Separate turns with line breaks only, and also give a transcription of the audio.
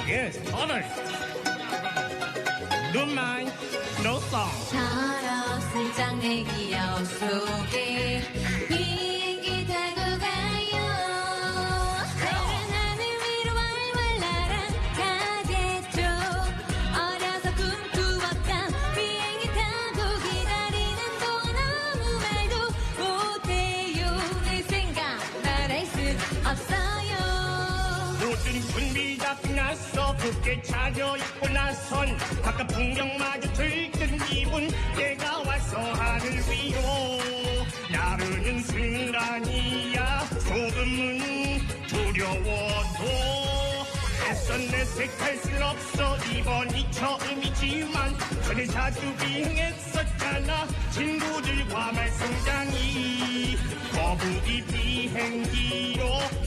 Yes, alright. No mind, no song.
철없을 장내 기억 속에 비행기 타고 가요. 푸른 하늘 위로 활활 날아가겠죠. 어려서 꿈꾸었던 비행기 타고 기다리는 동안 아무 말도 못해요. 내 생각 말할 수 없어요.
모든 준비 다 끝났어. 굳게 차려입고 나선 바깥 풍경마저 들뜬 기분. 내가 와서 하늘 위로 나르는 순간이야. 조금은 두려워도 애써 내색할 순 없어. 이번이 처음이지만 전에 자주 비행했었잖아. 친구들과 말썽장이 거북이 비행기로